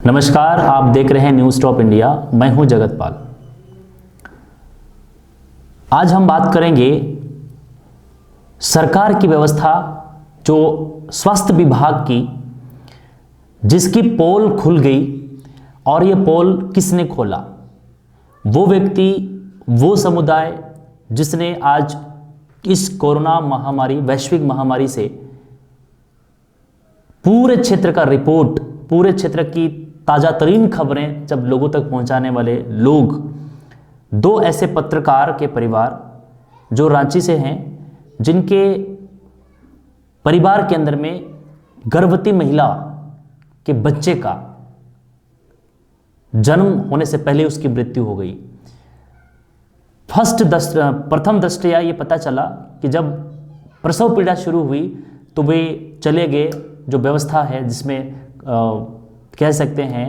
नमस्कार, आप देख रहे हैं न्यूज़ टॉप इंडिया। मैं हूं जगतपाल। आज हम बात करेंगे सरकार की व्यवस्था, जो स्वास्थ्य विभाग की, जिसकी पोल खुल गई। और ये पोल किसने खोला? वो व्यक्ति, वो समुदाय जिसने आज इस कोरोना महामारी, वैश्विक महामारी से पूरे क्षेत्र का रिपोर्ट, पूरे क्षेत्र की ताज़ा तरीन खबरें जब लोगों तक पहुंचाने वाले लोग, दो ऐसे पत्रकार के परिवार जो रांची से हैं, जिनके परिवार के अंदर में गर्भवती महिला के बच्चे का जन्म होने से पहले उसकी मृत्यु हो गई। प्रथम दृष्टया ये पता चला कि जब प्रसव पीड़ा शुरू हुई तो वे चले गए, जो व्यवस्था है जिसमें कह सकते हैं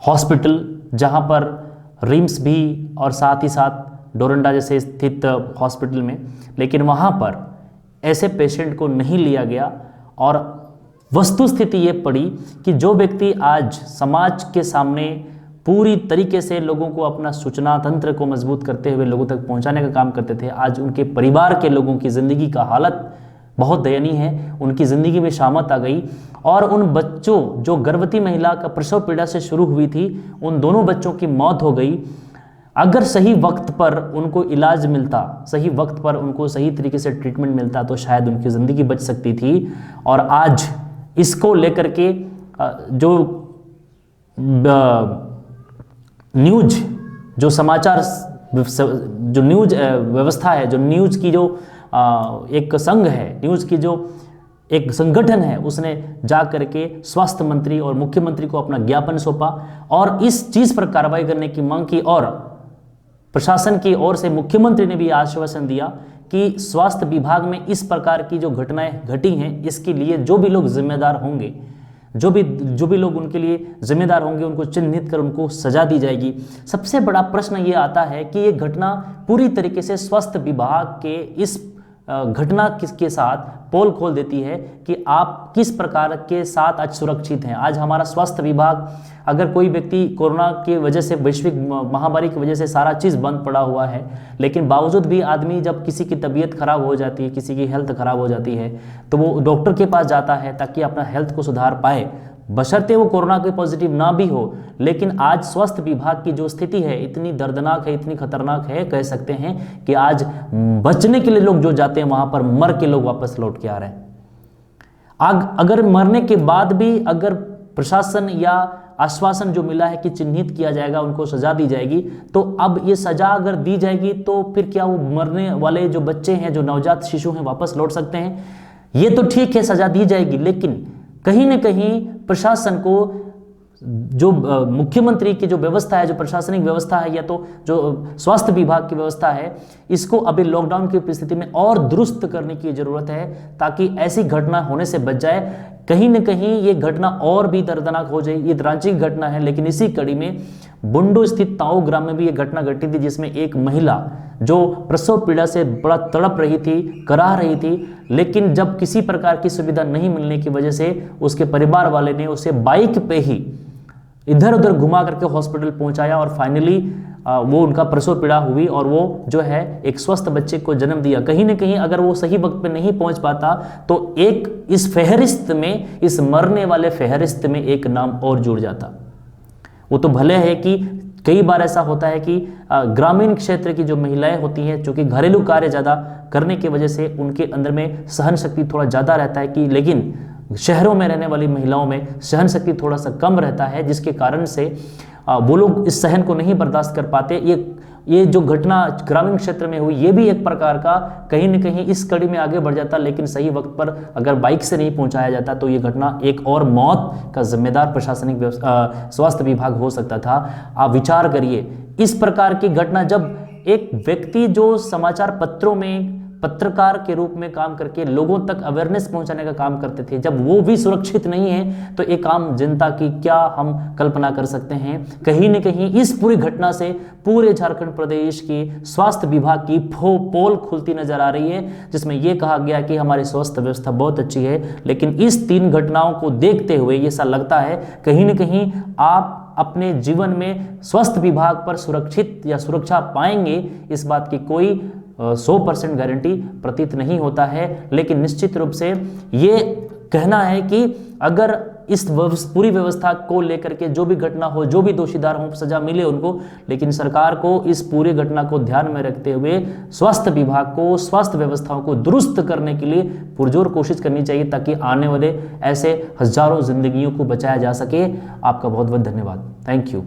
हॉस्पिटल, जहां पर रिम्स भी और साथ ही साथ डोरंडा जैसे स्थित हॉस्पिटल में, लेकिन वहां पर ऐसे पेशेंट को नहीं लिया गया। और वस्तुस्थिति ये पड़ी कि जो व्यक्ति आज समाज के सामने पूरी तरीके से लोगों को, अपना सूचना तंत्र को मजबूत करते हुए लोगों तक पहुंचाने का काम करते थे, आज उनके परिवार के लोगों की ज़िंदगी का हालत बहुत दयनीय है। उनकी ज़िंदगी में शामत आ गई और उन बच्चों, जो गर्भवती महिला का प्रसव पीड़ा से शुरू हुई थी, उन दोनों बच्चों की मौत हो गई। अगर सही वक्त पर उनको इलाज मिलता, सही वक्त पर उनको सही तरीके से ट्रीटमेंट मिलता, तो शायद उनकी ज़िंदगी बच सकती थी। और आज इसको लेकर के जो न्यूज, जो समाचार, जो न्यूज व्यवस्था है, जो न्यूज़ की जो एक संघ है, न्यूज़ की जो एक संगठन है, उसने जा करके स्वास्थ्य मंत्री और मुख्यमंत्री को अपना ज्ञापन सौंपा और इस चीज़ पर कार्रवाई करने की मांग की। और प्रशासन की ओर से मुख्यमंत्री ने भी आश्वासन दिया कि स्वास्थ्य विभाग में इस प्रकार की जो घटनाएं घटी हैं, इसके लिए जो भी लोग जिम्मेदार होंगे, जो भी लोग उनके लिए जिम्मेदार होंगे, उनको चिन्हित कर उनको सजा दी जाएगी। सबसे बड़ा प्रश्न ये आता है कि ये घटना पूरी तरीके से स्वास्थ्य विभाग के इस घटना के साथ पोल खोल देती है कि आप किस प्रकार के साथ आज सुरक्षित हैं। आज हमारा स्वास्थ्य विभाग, अगर कोई व्यक्ति कोरोना की वजह से, वैश्विक महामारी की वजह से सारा चीज़ बंद पड़ा हुआ है, लेकिन बावजूद भी आदमी जब किसी की तबीयत खराब हो जाती है, किसी की हेल्थ खराब हो जाती है, तो वो डॉक्टर के पास जाता है ताकि अपना हेल्थ को सुधार पाए, बशर्ते वो कोरोना के पॉजिटिव ना भी हो। लेकिन आज स्वास्थ्य विभाग की जो स्थिति है इतनी दर्दनाक है, इतनी खतरनाक है, कह सकते हैं कि आज बचने के लिए लोग जो जाते हैं वहां पर मर के लोग वापस लौट के आ रहे हैं। अगर मरने के बाद भी अगर प्रशासन या आश्वासन जो मिला है कि चिन्हित किया जाएगा, उनको सजा दी जाएगी, तो अब ये सजा अगर दी जाएगी तो फिर क्या वो मरने वाले जो बच्चे हैं, जो नवजात शिशु हैं, वापस लौट सकते हैं? ये तो ठीक है, सजा दी जाएगी, लेकिन कहीं ना कहीं प्रशासन को, जो मुख्यमंत्री की जो व्यवस्था है, जो प्रशासनिक व्यवस्था है, या तो जो स्वास्थ्य विभाग की व्यवस्था है, इसको अभी लॉकडाउन की स्थिति में और दुरुस्त करने की जरूरत है ताकि ऐसी घटना होने से बच जाए। कहीं न कहीं ये घटना और भी दर्दनाक हो जाए। ये रांची की घटना है, लेकिन इसी कड़ी में बुंडू स्थित ताऊ ग्राम में भी ये घटना घटी थी, जिसमें एक महिला जो प्रसव पीड़ा से बड़ा तड़प रही थी, कराह रही थी, लेकिन जब किसी प्रकार की सुविधा नहीं मिलने की वजह से उसके परिवार वाले ने उसे बाइक पे ही इधर उधर घुमा करके हॉस्पिटल पहुंचाया और फाइनली वो उनका प्रसव पीड़ा हुई और वो जो है एक स्वस्थ बच्चे को जन्म दिया। कहीं ना कहीं अगर वो सही वक्त पे नहीं पहुंच पाता तो एक इस फहरिस्त में, इस मरने वाले फहरिस्त में एक नाम और जुड़ जाता। वो तो भले है कि कई बार ऐसा होता है कि ग्रामीण क्षेत्र की जो महिलाएं होती हैं, चूँकि घरेलू कार्य ज़्यादा करने की वजह से उनके अंदर में सहन शक्ति थोड़ा ज़्यादा रहता है, कि लेकिन शहरों में रहने वाली महिलाओं में सहन शक्ति थोड़ा सा कम रहता है, जिसके कारण से वो लोग इस सहन को नहीं बर्दाश्त कर पाते। ये जो घटना ग्रामीण क्षेत्र में हुई, ये भी एक प्रकार का कहीं न कहीं इस कड़ी में आगे बढ़ जाता, लेकिन सही वक्त पर अगर बाइक से नहीं पहुंचाया जाता तो ये घटना एक और मौत का जिम्मेदार प्रशासनिक स्वास्थ्य विभाग हो सकता था। आप विचार करिए, इस प्रकार की घटना जब एक व्यक्ति जो समाचार पत्रों में पत्रकार के रूप में काम करके लोगों तक अवेयरनेस पहुंचाने का काम करते थे, जब वो भी सुरक्षित नहीं है तो एक आम जनता की क्या हम कल्पना कर सकते हैं। कहीं न कहीं इस पूरी घटना से पूरे झारखंड प्रदेश की स्वास्थ्य विभाग की पोल खुलती नजर आ रही है, जिसमें यह कहा गया कि हमारी स्वास्थ्य व्यवस्था बहुत अच्छी है। लेकिन इस 3 घटनाओं को देखते हुए ये ऐसा लगता है कहीं न कहीं आप अपने जीवन में स्वास्थ्य विभाग पर सुरक्षित या सुरक्षा पाएंगे, इस बात की कोई 100% गारंटी प्रतीत नहीं होता है। लेकिन निश्चित रूप से ये कहना है कि अगर इस पूरी व्यवस्था को लेकर के जो भी घटना हो, जो भी दोषीदार हो, सजा मिले उनको, लेकिन सरकार को इस पूरी घटना को ध्यान में रखते हुए स्वास्थ्य विभाग को, स्वास्थ्य व्यवस्थाओं को दुरुस्त करने के लिए पुरजोर कोशिश करनी चाहिए, ताकि आने वाले ऐसे हजारों जिंदगियों को बचाया जा सके। आपका बहुत बहुत धन्यवाद। Thank you.